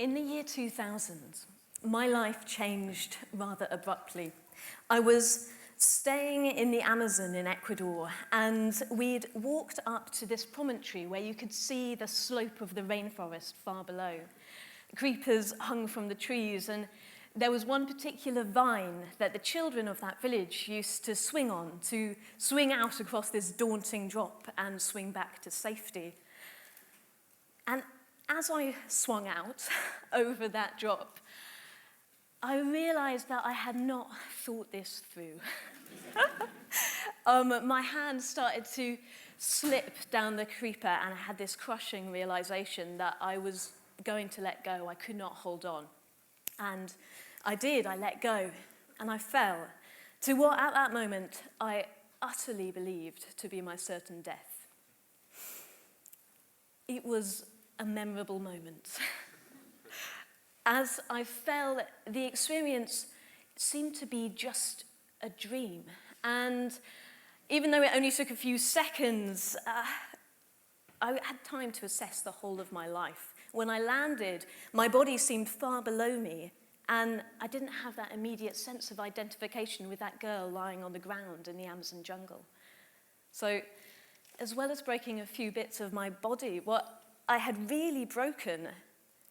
In the year 2000, my life changed rather abruptly. I was staying in the Amazon in Ecuador, and we'd walked up to this promontory where you could see the slope of the rainforest far below. Creepers hung from the trees, and there was one particular vine that the children of that village used to swing on, to swing out across this daunting drop and swing back to safety. And as I swung out over that drop, I realized that I had not thought this through. My hand started to slip down the creeper, and I had this crushing realization that I was going to let go. I could not hold on. And I did. I let go, and I fell to what at that moment I utterly believed to be my certain death. It was a memorable moment. As I fell, the experience seemed to be just a dream. And even though it only took a few seconds, I had time to assess the whole of my life. When I landed, my body seemed far below me, and I didn't have that immediate sense of identification with that girl lying on the ground in the Amazon jungle. So, as well as breaking a few bits of my body, what I had really broken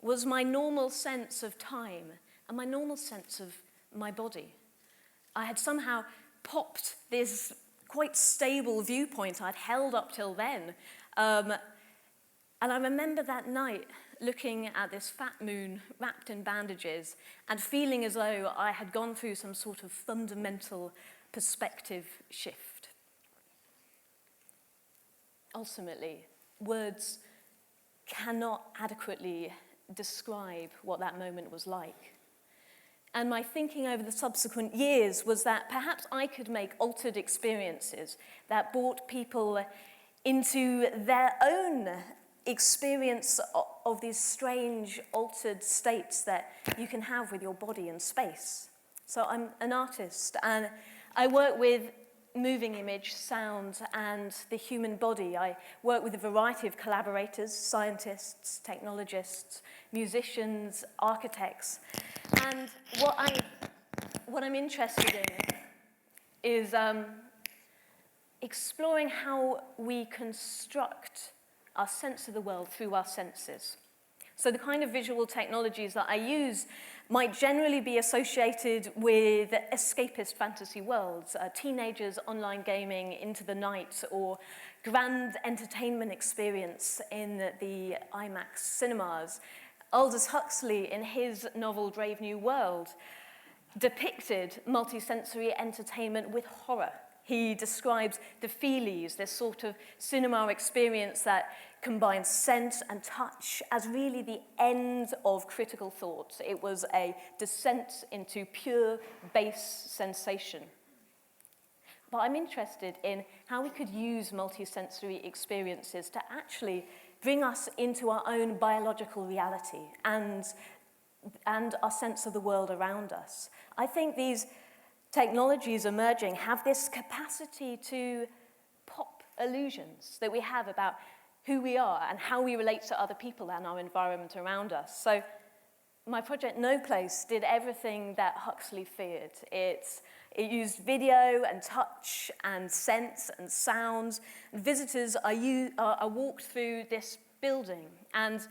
was my normal sense of time and my normal sense of my body. I had somehow popped this quite stable viewpoint I'd held up till then. And I remember that night looking at this fat moon wrapped in bandages and feeling as though I had gone through some sort of fundamental perspective shift. Ultimately, words cannot adequately describe what that moment was like. And my thinking over the subsequent years was that perhaps I could make altered experiences that brought people into their own experience of these strange altered states that you can have with your body in space. So I'm an artist, and I work with moving image, sound, and the human body. I work with a variety of collaborators, scientists, technologists, musicians, architects. And what I'm interested in is exploring how we construct our sense of the world through our senses. So the kind of visual technologies that I use might generally be associated with escapist fantasy worlds, teenagers online gaming into the night, or grand entertainment experience in the IMAX cinemas. Aldous Huxley, in his novel Brave New World, depicted multisensory entertainment with horror. He describes the feelies, this sort of cinema experience that combines scent and touch as really the end of critical thought. It was a descent into pure base sensation. But I'm interested in how we could use multisensory experiences to actually bring us into our own biological reality and our sense of the world around us. I think these technologies emerging have this capacity to pop illusions that we have about who we are and how we relate to other people and our environment around us. So my project No Place did everything that Huxley feared. It used video and touch and sense and sounds. Visitors are walked through this building, and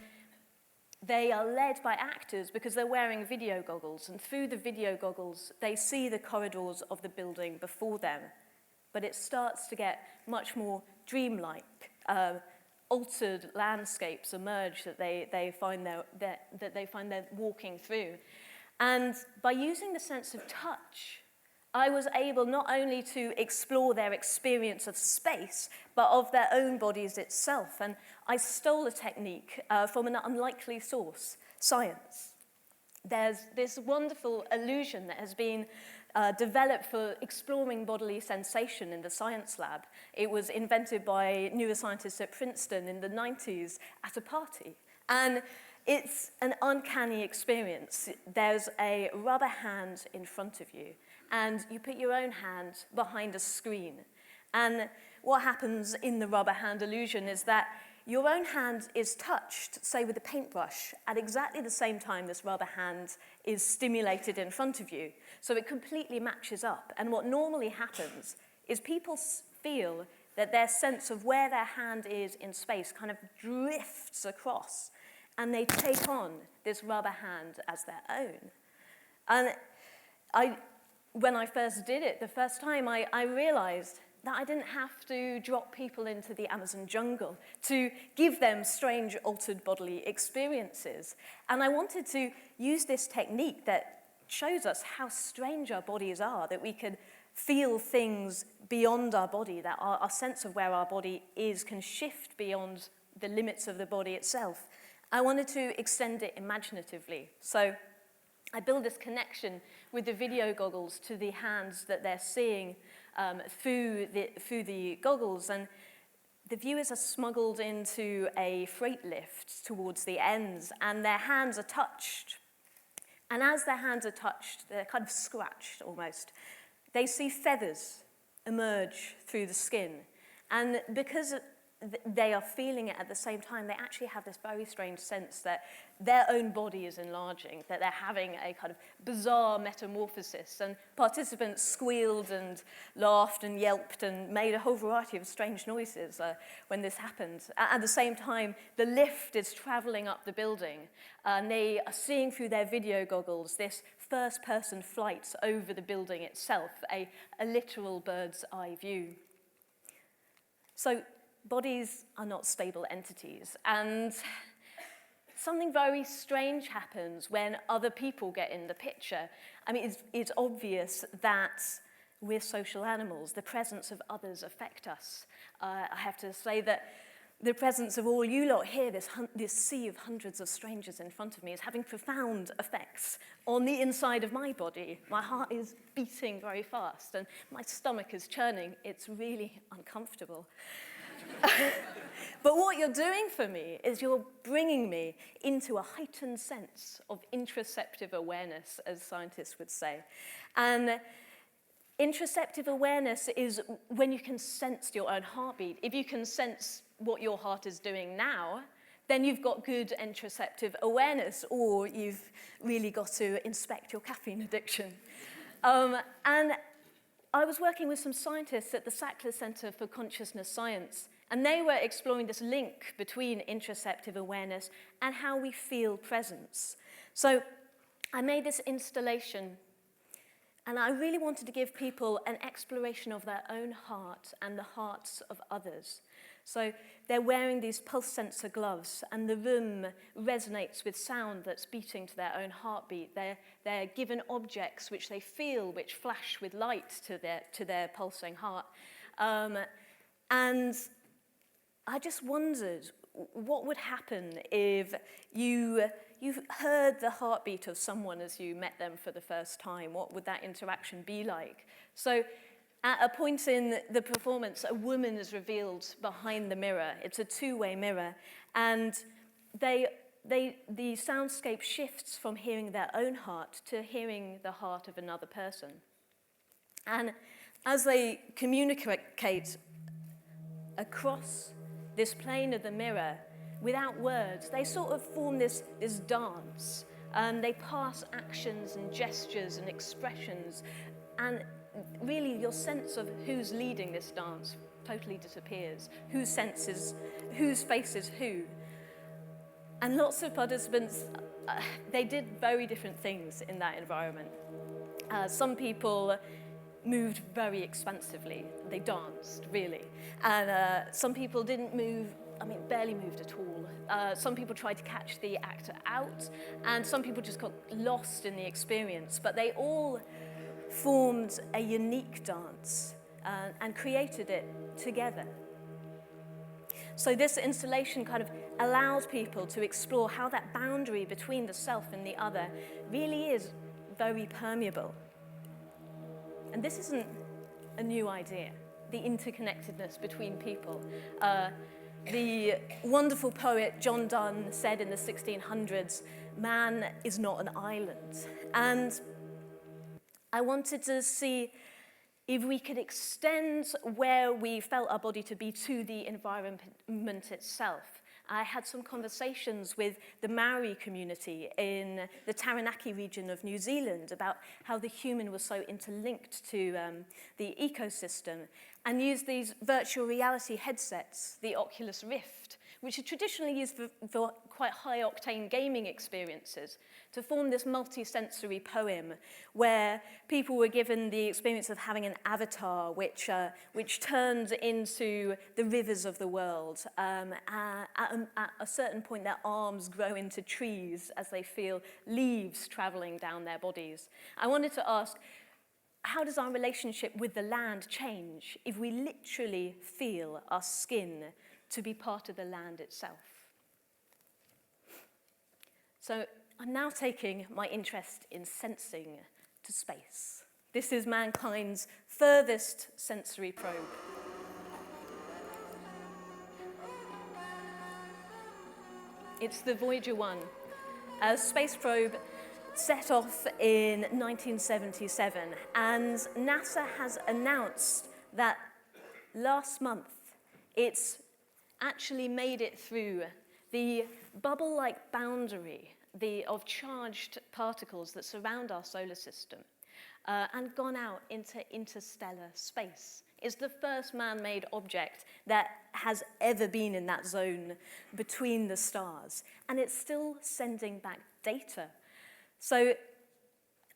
they are led by actors because they're wearing video goggles, and through the video goggles, they see the corridors of the building before them. But it starts to get much more dreamlike. Altered landscapes emerge that they find they're walking through. And by using the sense of touch, I was able not only to explore their experience of space, but of their own bodies itself. And I stole a technique from an unlikely source, science. There's this wonderful illusion that has been developed for exploring bodily sensation in the science lab. It was invented by neuroscientists at Princeton in the 90s at a party. And it's an uncanny experience. There's a rubber hand in front of you, and you put your own hand behind a screen. And what happens in the rubber hand illusion is that your own hand is touched, say with a paintbrush, at exactly the same time this rubber hand is stimulated in front of you. So it completely matches up. And what normally happens is people feel that their sense of where their hand is in space kind of drifts across, and they take on this rubber hand as their own. And when I first did it, the first time, I realized that I didn't have to drop people into the Amazon jungle to give them strange altered bodily experiences. And I wanted to use this technique that shows us how strange our bodies are, that we can feel things beyond our body, that our sense of where our body is can shift beyond the limits of the body itself. I wanted to extend it imaginatively. So I build this connection with the video goggles to the hands that they're seeing through the goggles, and the viewers are smuggled into a freight lift towards the ends, and their hands are touched. And as their hands are touched, they're kind of scratched almost. They see feathers emerge through the skin, and because they are feeling it at the same time, they actually have this very strange sense that their own body is enlarging, that they're having a kind of bizarre metamorphosis. And participants squealed and laughed and yelped and made a whole variety of strange noises when this happened. At the same time, the lift is traveling up the building, and they are seeing through their video goggles this first-person flight over the building itself, a literal bird's eye view. So bodies are not stable entities, and something very strange happens when other people get in the picture. I mean, it's obvious that we're social animals. The presence of others affect us. I have to say that the presence of all you lot here, this sea of hundreds of strangers in front of me, is having profound effects on the inside of my body. My heart is beating very fast, and my stomach is churning. It's really uncomfortable. But what you're doing for me is you're bringing me into a heightened sense of interoceptive awareness, as scientists would say. And interoceptive awareness is when you can sense your own heartbeat. If you can sense what your heart is doing now, then you've got good interoceptive awareness, or you've really got to inspect your caffeine addiction. And I was working with some scientists at the Sackler Center for Consciousness Science, and they were exploring this link between interoceptive awareness and how we feel presence. So I made this installation, and I really wanted to give people an exploration of their own heart and the hearts of others. So they're wearing these pulse sensor gloves, and the room resonates with sound that's beating to their own heartbeat. They're given objects which they feel, which flash with light to their pulsing heart. And I just wondered what would happen if you heard the heartbeat of someone as you met them for the first time. What would that interaction be like? So at a point in the performance, a woman is revealed behind the mirror. It's a two-way mirror, and the soundscape shifts from hearing their own heart to hearing the heart of another person. And as they communicate across this plane of the mirror, without words, they sort of form this dance. They pass actions and gestures and expressions, and really your sense of who's leading this dance totally disappears. Whose face is who. And lots of participants, they did very different things in that environment. Some people moved very expansively. They danced, really. And some people didn't move, barely moved at all. Some people tried to catch the actor out, and some people just got lost in the experience. But they all formed a unique dance and created it together. So this installation kind of allows people to explore how that boundary between the self and the other really is very permeable. And this isn't a new idea, the interconnectedness between people. The wonderful poet John Donne said in the 1600s, man is not an island. And I wanted to see if we could extend where we felt our body to be to the environment itself. I had some conversations with the Maori community in the Taranaki region of New Zealand about how the human was so interlinked to the ecosystem, and used these virtual reality headsets, the Oculus Rift, which are traditionally used for quite high-octane gaming experiences, to form this multi-sensory poem where people were given the experience of having an avatar which turned into the rivers of the world. At a certain point, their arms grow into trees as they feel leaves traveling down their bodies. I wanted to ask, how does our relationship with the land change if we literally feel our skin to be part of the land itself? So I'm now taking my interest in sensing to space. This is mankind's furthest sensory probe. It's the Voyager 1, a space probe set off in 1977, and NASA has announced that last month it's actually made it through the bubble-like boundary of charged particles that surround our solar system and gone out into interstellar space. It's the first man-made object that has ever been in that zone between the stars, and it's still sending back data. So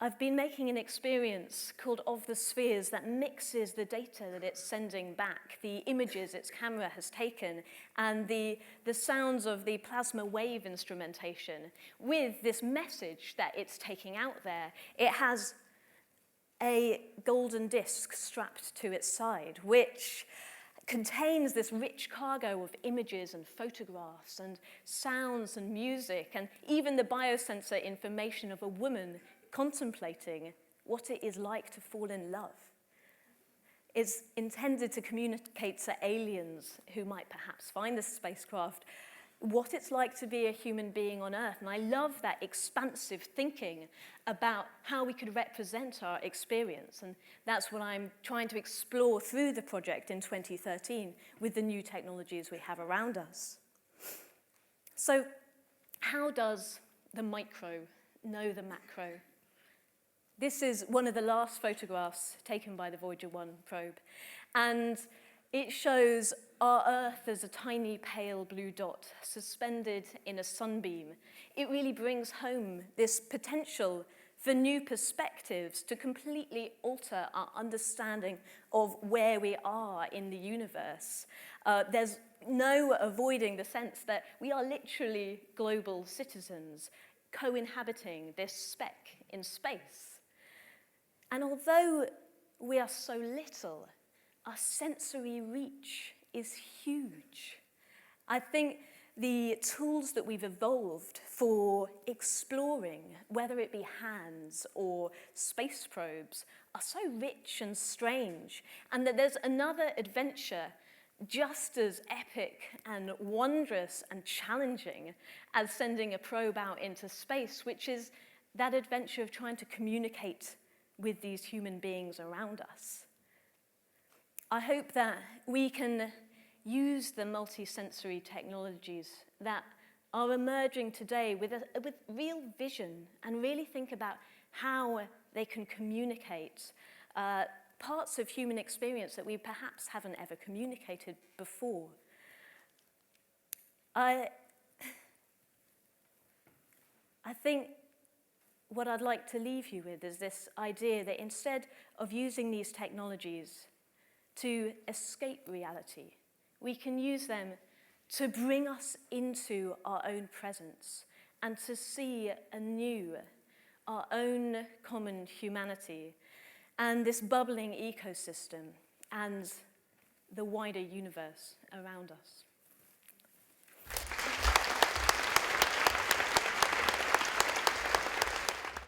I've been making an experience called Of the Spheres that mixes the data that it's sending back, the images its camera has taken, and the sounds of the plasma wave instrumentation with this message that it's taking out there. It has a golden disc strapped to its side, which contains this rich cargo of images and photographs and sounds and music, and even the biosensor information of a woman contemplating what it is like to fall in love. It's intended to communicate to aliens who might perhaps find this spacecraft what it's like to be a human being on Earth. And I love that expansive thinking about how we could represent our experience. And that's what I'm trying to explore through the project in 2013 with the new technologies we have around us. So how does the micro know the macro? This is one of the last photographs taken by the Voyager 1 probe. And it shows our Earth as a tiny pale blue dot suspended in a sunbeam. It really brings home this potential for new perspectives to completely alter our understanding of where we are in the universe. There's no avoiding the sense that we are literally global citizens co-inhabiting this speck in space. And although we are so little, our sensory reach is huge. I think the tools that we've evolved for exploring, whether it be hands or space probes, are so rich and strange, and that there's another adventure just as epic and wondrous and challenging as sending a probe out into space, which is that adventure of trying to communicate with these human beings around us. I hope that we can use the multi-sensory technologies that are emerging today with real vision and really think about how they can communicate parts of human experience that we perhaps haven't ever communicated before. I think what I'd like to leave you with is this idea that instead of using these technologies to escape reality, we can use them to bring us into our own presence and to see anew our own common humanity and this bubbling ecosystem and the wider universe around us.